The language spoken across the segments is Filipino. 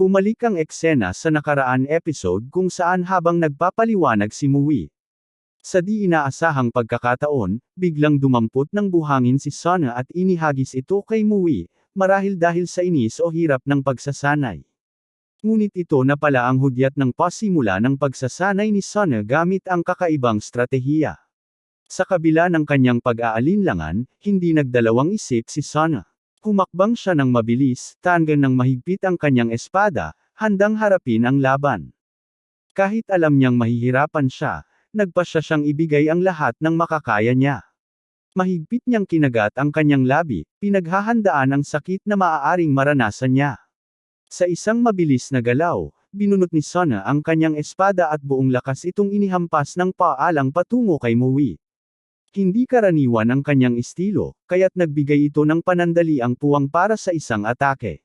Bumalik ang eksena sa nakaraan episode kung saan habang nagpapaliwanag si Mui. Sa di inaasahang pagkakataon, biglang dumampot ng buhangin si Sana at inihagis ito kay Mui, marahil dahil sa inis o hirap ng pagsasanay. Ngunit ito na pala ang hudyat ng pasimula ng pagsasanay ni Sana gamit ang kakaibang stratehiya. Sa kabila ng kanyang pag-aalinlangan, hindi nagdalawang isip si Sana. Humakbang siya ng mabilis, tanggan ng mahigpit ang kanyang espada, handang harapin ang laban. Kahit alam niyang mahihirapan siya, nagpasya siyang ibigay ang lahat ng makakaya niya. Mahigpit niyang kinagat ang kanyang labi, pinaghahandaan ang sakit na maaaring maranasan niya. Sa isang mabilis na galaw, binunot ni Sana ang kanyang espada at buong lakas itong inihampas ng paalang patungo kay Mui. Hindi karaniwan ang kanyang estilo, kaya't nagbigay ito ng panandaliang puwang para sa isang atake.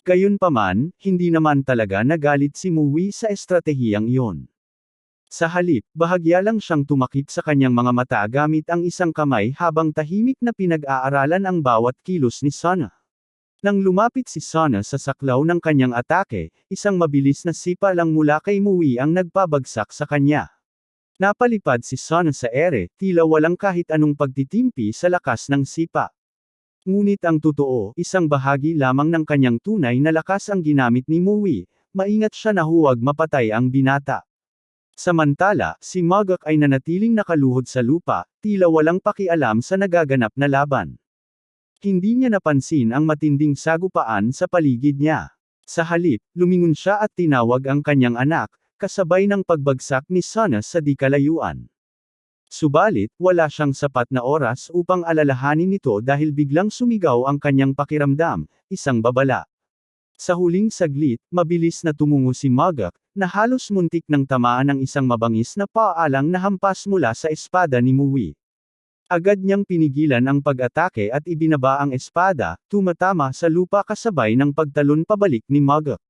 Gayunpaman, hindi naman talaga nagalit si Mui sa estratehiyang iyon. Sa halip, bahagya lang siyang tumakip sa kanyang mga mata gamit ang isang kamay habang tahimik na pinag-aaralan ang bawat kilos ni Sana. Nang lumapit si Sana sa saklaw ng kanyang atake, isang mabilis na sipa lang mula kay Mui ang nagpabagsak sa kanya. Napalipad si Sana sa ere, tila walang kahit anong pagtitimpi sa lakas ng sipa. Ngunit ang totoo, isang bahagi lamang ng kanyang tunay na lakas ang ginamit ni Mui, maingat siya na huwag mapatay ang binata. Samantala, si Mogok ay nanatiling nakaluhod sa lupa, tila walang pakialam sa nagaganap na laban. Hindi niya napansin ang matinding sagupaan sa paligid niya. Sa halip, lumingon siya at tinawag ang kanyang anak, kasabay ng pagbagsak ni Sana sa di kalayuan. Subalit, wala siyang sapat na oras upang alalahanin ito dahil biglang sumigaw ang kanyang pakiramdam, isang babala. Sa huling saglit, mabilis na tumungo si Mogok, na halos muntik ng tamaan ng isang mabangis na paalang na hampas mula sa espada ni Mui. Agad niyang pinigilan ang pag-atake at ibinaba ang espada, tumatama sa lupa kasabay ng pagtalon pabalik ni Mogok.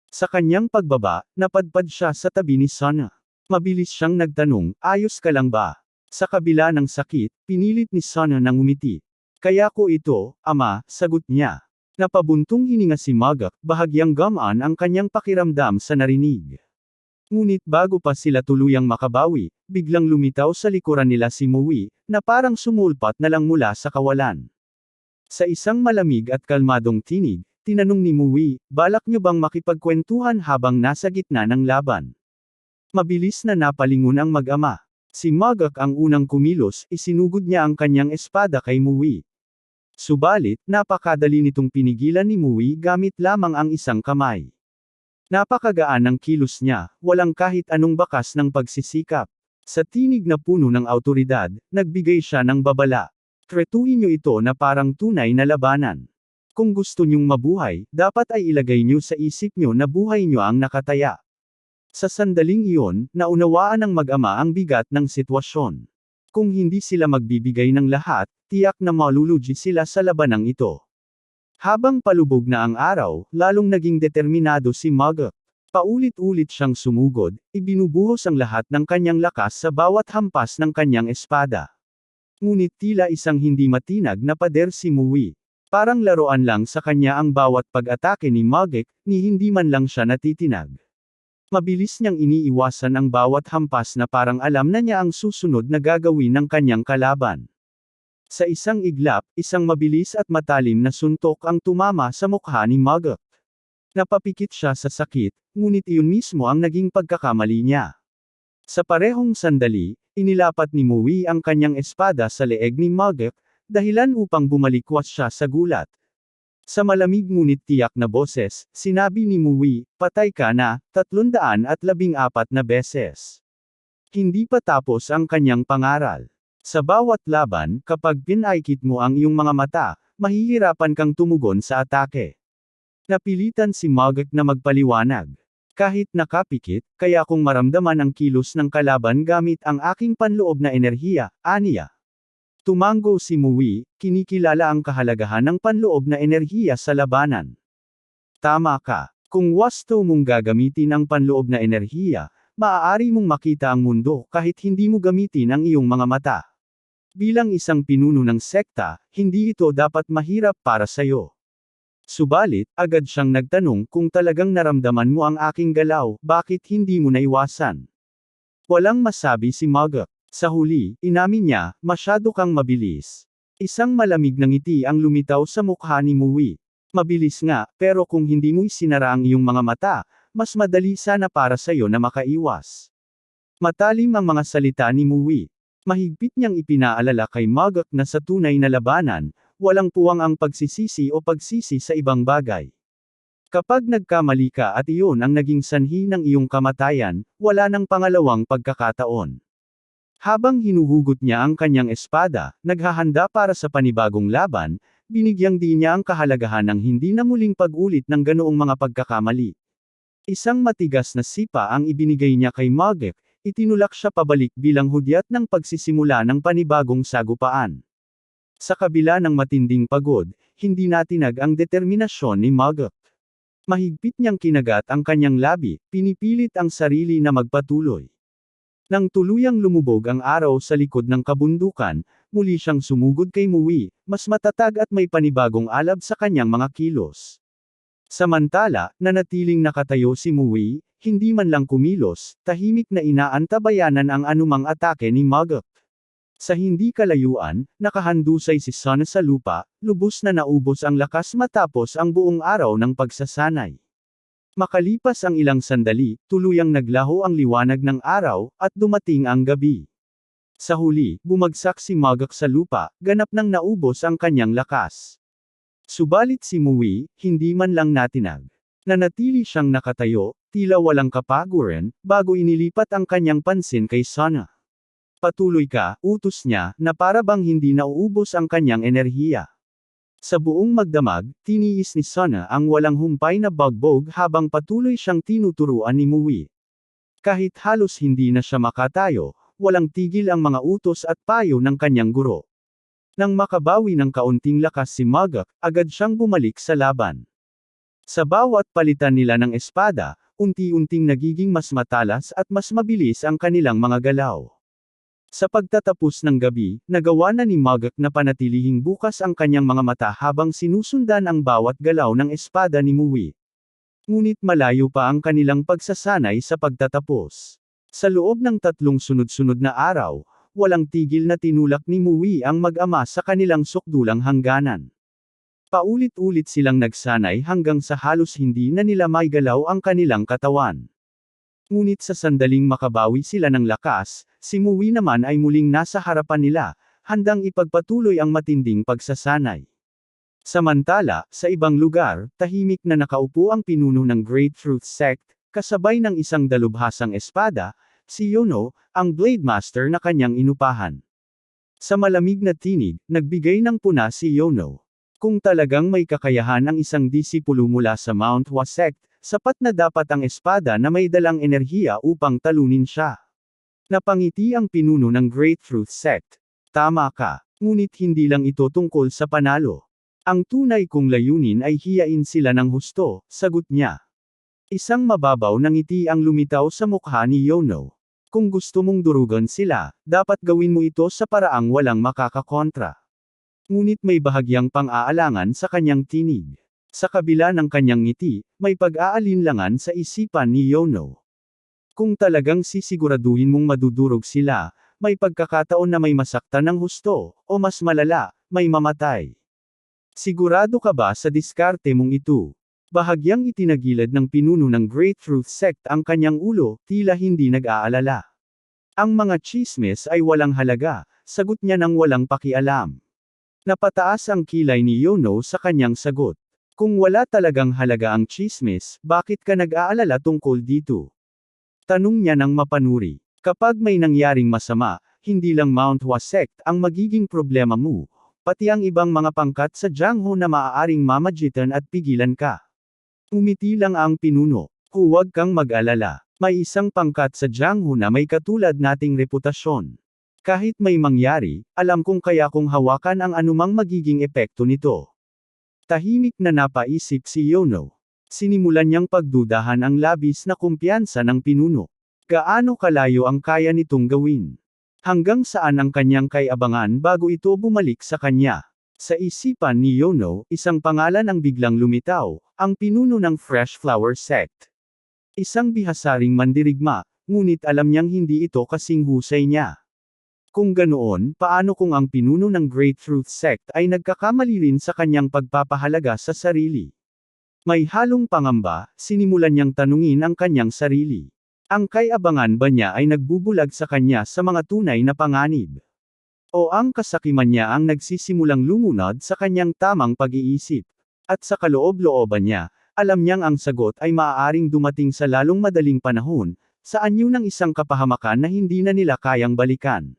Sa kanyang pagbaba, napadpad siya sa tabi ni Sana. Mabilis siyang nagtanong, ayos ka lang ba? Sa kabila ng sakit, pinilit ni Sana nang umiti. Kaya ko ito, ama, sagot niya. Napabuntong hininga si Mogok, bahagyang gamaan ang kanyang pakiramdam sa narinig. Ngunit bago pa sila tuluyang makabawi, biglang lumitaw sa likuran nila si Mui, na parang sumulpat na lang mula sa kawalan. Sa isang malamig at kalmadong tinig, tinanong ni Mui, balak niyo bang makipagkwentuhan habang nasa gitna ng laban? Mabilis na napalingon ang mag-ama. Si Mogok ang unang kumilos, isinugod niya ang kanyang espada kay Mui. Subalit, napakadali nitong pinigilan ni Mui gamit lamang ang isang kamay. Napakagaan ng kilos niya, walang kahit anong bakas ng pagsisikap. Sa tinig na puno ng awtoridad, nagbigay siya ng babala. Tretuhin niyo ito na parang tunay na labanan. Kung gusto niyong mabuhay, dapat ay ilagay niyo sa isip niyo na buhay niyo ang nakataya. Sa sandaling iyon, naunawaan ng mag-ama ang bigat ng sitwasyon. Kung hindi sila magbibigay ng lahat, tiyak na malulugi sila sa labanang ito. Habang palubog na ang araw, lalong naging determinado si Mogok. Paulit-ulit siyang sumugod, ibinubuhos ang lahat ng kanyang lakas sa bawat hampas ng kanyang espada. Ngunit tila isang hindi matinag na pader si Mui. Parang laruan lang sa kanya ang bawat pag-atake ni Mogok, ni hindi man lang siya natitinag. Mabilis niyang iniiwasan ang bawat hampas na parang alam na niya ang susunod na gagawin ng kanyang kalaban. Sa isang iglap, isang mabilis at matalim na suntok ang tumama sa mukha ni Mogok. Napapikit siya sa sakit, ngunit iyon mismo ang naging pagkakamali niya. Sa parehong sandali, inilapat ni Mui ang kanyang espada sa leeg ni Mogok, dahilan upang bumalikwas siya sa gulat. Sa malamig ngunit tiyak na boses, sinabi ni Mui, patay ka na, 314 na beses. Hindi pa tapos ang kanyang pangaral. Sa bawat laban, kapag pinaikit mo ang iyong mga mata, mahihirapan kang tumugon sa atake. Napilitan si Mogok na magpaliwanag. Kahit nakapikit, kaya kong maramdaman ang kilos ng kalaban gamit ang aking panloob na enerhiya, aniya. Tumango si Mui, kinikilala ang kahalagahan ng panloob na enerhiya sa labanan. Tama ka. Kung wasto mong gagamitin ang panloob na enerhiya, maaari mong makita ang mundo kahit hindi mo gamitin ang iyong mga mata. Bilang isang pinuno ng sekta, hindi ito dapat mahirap para sayo. Subalit, agad siyang nagtanong kung talagang naramdaman mo ang aking galaw, bakit hindi mo naiwasan? Walang masabi si Mogok. Sa huli, inamin niya, masyado kang mabilis. Isang malamig na ngiti ang lumitaw sa mukha ni Mui. Mabilis nga, pero kung hindi mo isinara ang iyong mga mata, mas madali sana para sa'yo na makaiwas. Matalim ang mga salita ni Mui. Mahigpit niyang ipinaalala kay Mogok na sa tunay na labanan, walang puwang ang pagsisisi o pagsisi sa ibang bagay. Kapag nagkamali ka at iyon ang naging sanhi ng iyong kamatayan, wala nang pangalawang pagkakataon. Habang hinuhugot niya ang kanyang espada, naghahanda para sa panibagong laban, binigyang din niya ang kahalagahan ng hindi na muling pag-ulit ng ganoong mga pagkakamali. Isang matigas na sipa ang ibinigay niya kay Mogok, itinulak siya pabalik bilang hudyat ng pagsisimula ng panibagong sagupaan. Sa kabila ng matinding pagod, hindi natinag ang determinasyon ni Mogok. Mahigpit niyang kinagat ang kanyang labi, pinipilit ang sarili na magpatuloy. Nang tuluyang lumubog ang araw sa likod ng kabundukan, muli siyang sumugod kay Mui, mas matatag at may panibagong alab sa kanyang mga kilos. Samantala, nanatiling nakatayo si Mui, hindi man lang kumilos, tahimik na inaantabayanan ang anumang atake ni Mogok. Sa hindi kalayuan, nakahandusay si Sun sa lupa, lubos na naubos ang lakas matapos ang buong araw ng pagsasanay. Makalipas ang ilang sandali, tuluyang naglaho ang liwanag ng araw, at dumating ang gabi. Sa huli, bumagsak si Mogok sa lupa, ganap nang naubos ang kanyang lakas. Subalit si Mui, hindi man lang natinag. Nanatili siyang nakatayo, tila walang kapaguran, bago inilipat ang kanyang pansin kay Sun. Patuloy ka, utos niya, na para bang hindi nauubos ang kanyang enerhiya. Sa buong magdamag, tiniis ni Sun ang walang humpay na bagbog habang patuloy siyang tinuturuan ni Mui. Kahit halos hindi na siya makatayo, walang tigil ang mga utos at payo ng kanyang guro. Nang makabawi ng kaunting lakas si Mogok, agad siyang bumalik sa laban. Sa bawat palitan nila ng espada, unti-unting nagiging mas matalas at mas mabilis ang kanilang mga galaw. Sa pagtatapos ng gabi, nagawa na ni Mogok na panatilihing bukas ang kanyang mga mata habang sinusundan ang bawat galaw ng espada ni Mui. Ngunit malayo pa ang kanilang pagsasanay sa pagtatapos. Sa loob ng 3 sunod-sunod na araw, walang tigil na tinulak ni Mui ang mag-ama sa kanilang sukdulang hangganan. Paulit-ulit silang nagsanay hanggang sa halos hindi na nila maigalaw ang kanilang katawan. Ngunit sa sandaling makabawi sila ng lakas, si Mui naman ay muling nasa harapan nila, handang ipagpatuloy ang matinding pagsasanay. Samantala, sa ibang lugar, tahimik na nakaupo ang pinuno ng Great Truth Sect, kasabay ng isang dalubhasang espada, si Yono, ang Blade Master na kanyang inupahan. Sa malamig na tinig, nagbigay ng puna si Yono. Kung talagang may kakayahan ang isang disipulo mula sa Mount Hua Sect, sapat na dapat ang espada na may dalang enerhiya upang talunin siya. Napangiti ang pinuno ng Great Truth Sect. Tama ka, ngunit hindi lang ito tungkol sa panalo. Ang tunay kong layunin ay hiyain sila ng husto, sagot niya. Isang mababaw na ngiti ang lumitaw sa mukha ni Yono. Kung gusto mong durugan sila, dapat gawin mo ito sa paraang walang makakakontra. Ngunit may bahagyang pang-aalangan sa kanyang tinig. Sa kabila ng kanyang ngiti, may pag-aalinlangan sa isipan ni Yono. Kung talagang sisiguraduhin mong madudurog sila, may pagkakataon na may masaktan ng husto, o mas malala, may mamatay. Sigurado ka ba sa diskarte mong ito? Bahagyang itinagilid ng pinuno ng Great Truth Sect ang kanyang ulo, tila hindi nag-aalala. Ang mga chismes ay walang halaga, sagot niya nang walang pakialam. Napataas ang kilay ni Yono sa kanyang sagot. Kung wala talagang halaga ang chismes, bakit ka nag-aalala tungkol dito? Tanong niya ng mapanuri. Kapag may nangyaring masama, hindi lang Mount Hua Sect ang magiging problema mo, pati ang ibang mga pangkat sa Jianghu na maaaring mamagitan at pigilan ka. Umiti lang ang pinuno. Huwag kang mag-alala. May isang pangkat sa Jianghu na may katulad nating reputasyon. Kahit may mangyari, alam kong kaya kong hawakan ang anumang magiging epekto nito. Tahimik na napaisip si Yono. Sinimulan niyang pagdudahan ang labis na kumpiyansa ng pinuno. Gaano kalayo ang kaya nitong gawin? Hanggang saan ang kanyang kaiabangan bago ito bumalik sa kanya? Sa isipan ni Yono, isang pangalan ang biglang lumitaw, ang pinuno ng Fresh Flower Sect. Isang bihasaring mandirigma, ngunit alam niyang hindi ito kasing husay niya. Kung ganoon, paano kung ang pinuno ng Great Truth Sect ay nagkakamali rin sa kanyang pagpapahalaga sa sarili? May halong pangamba, sinimulan niyang tanungin ang kanyang sarili. Ang kaabangan ba niya ay nagbubulag sa kanya sa mga tunay na panganib? O ang kasakiman niya ang nagsisimulang lumunod sa kanyang tamang pag-iisip? At sa kaloob-looban niya, alam niyang ang sagot ay maaaring dumating sa lalong madaling panahon, sa anyo ng isang kapahamakan na hindi na nila kayang balikan.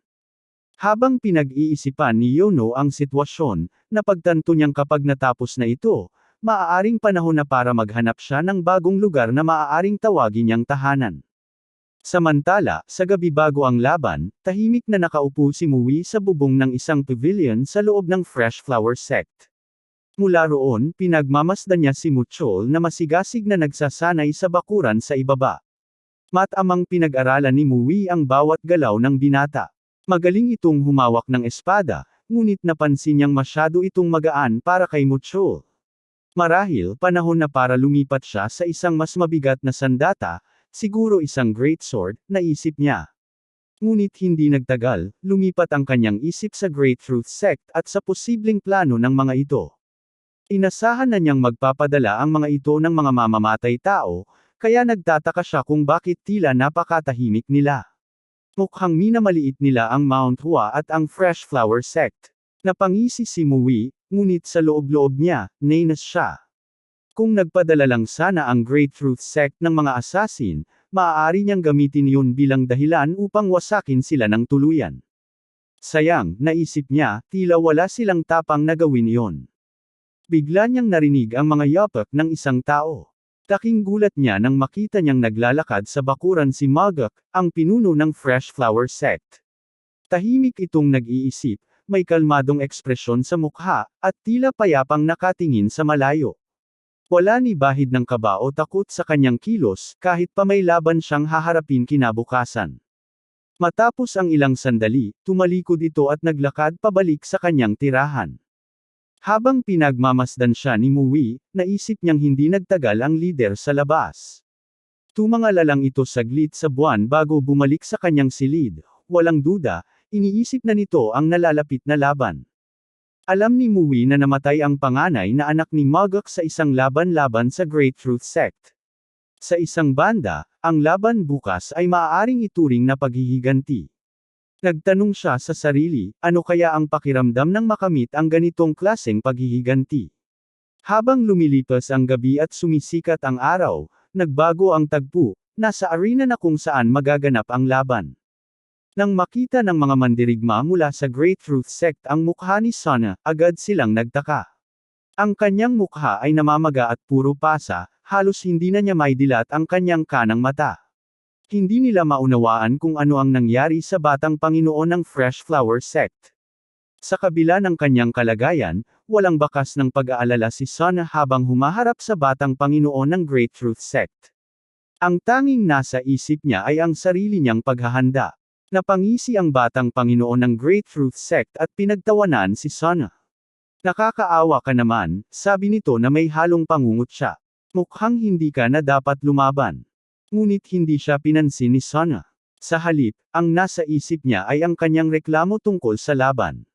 Habang pinag-iisipan ni Yono ang sitwasyon, napagtanto niyang kapag natapos na ito, maaaring panahon na para maghanap siya ng bagong lugar na maaaring tawagin niyang tahanan. Samantala, sa gabi bago ang laban, tahimik na nakaupo si Mui sa bubong ng isang pavilion sa loob ng Fresh Flower Sect. Mula roon, pinagmamasdan niya si Muchol na masigasig na nagsasanay sa bakuran sa ibaba. Matamang pinag-aralan ni Mui ang bawat galaw ng binata. Magaling itong humawak ng espada, ngunit napansin niyang masyado itong magaan para kay Muchol. Marahil, panahon na para lumipat siya sa isang mas mabigat na sandata, siguro isang greatsword, naisip niya. Ngunit hindi nagtagal, lumipat ang kanyang isip sa Great Truth Sect at sa posibleng plano ng mga ito. Inasahan na niyang magpapadala ang mga ito ng mga mamamatay tao, kaya nagtataka siya kung bakit tila napakatahimik nila. Mukhang minamaliit nila ang Mount Hua at ang Fresh Flower Sect. Napangisi si Mui, ngunit sa loob-loob niya, nainis siya. Kung nagpadala lang sana ang Great Truth Sect ng mga assassin, maaari niyang gamitin yun bilang dahilan upang wasakin sila ng tuluyan. Sayang, naisip niya, tila wala silang tapang na gawin iyon. Bigla niyang narinig ang mga yapak ng isang tao. Taking gulat niya nang makita niyang naglalakad sa bakuran si Magak, ang pinuno ng Fresh Flower Sect. Tahimik itong nag-iisip, may kalmadong ekspresyon sa mukha, at tila payapang nakatingin sa malayo. Wala ni bahid ng kaba o takot sa kanyang kilos, kahit pa may laban siyang haharapin kinabukasan. Matapos ang ilang sandali, tumalikod ito at naglakad pabalik sa kanyang tirahan. Habang pinagmamasdan siya ni Mui, naisip niyang hindi nagtagal ang lider sa labas. Tumangala lang ito saglit sa buwan bago bumalik sa kanyang silid, walang duda, iniisip na nito ang nalalapit na laban. Alam ni Mui na namatay ang panganay na anak ni Magak sa isang laban-laban sa Great Truth Sect. Sa isang banda, ang laban bukas ay maaaring ituring na paghihiganti. Nagtanong siya sa sarili, ano kaya ang pakiramdam ng makamit ang ganitong klaseng paghihiganti? Habang lumilipas ang gabi at sumisikat ang araw, nagbago ang tagpo, nasa arena na kung saan magaganap ang laban. Nang makita ng mga mandirigma mula sa Great Truth Sect ang mukha ni Sana, agad silang nagtaka. Ang kanyang mukha ay namamaga at puro pasa, halos hindi na niya maidilat ang kanyang kanang mata. Hindi nila maunawaan kung ano ang nangyari sa batang Panginoon ng Fresh Flower Sect. Sa kabila ng kanyang kalagayan, walang bakas ng pag-aalala si Sana habang humaharap sa batang Panginoon ng Great Truth Sect. Ang tanging nasa isip niya ay ang sarili niyang paghahanda. Napangisi ang batang Panginoon ng Great Truth Sect at pinagtawanan si Sana. Nakakaawa ka naman, sabi nito na may halong pangungot siya. Mukhang hindi ka na dapat lumaban. Ngunit hindi siya pinansin ni Sana. Sa halip, ang nasa isip niya ay ang kanyang reklamo tungkol sa laban.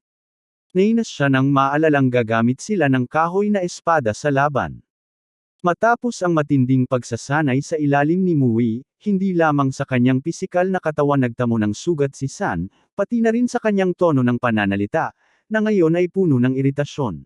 Nainis siya nang maalalang gagamit sila ng kahoy na espada sa laban. Matapos ang matinding pagsasanay sa ilalim ni Mui, hindi lamang sa kanyang pisikal na katawan nagtamo ng sugat si San, pati na rin sa kanyang tono ng pananalita, na ngayon ay puno ng iritasyon.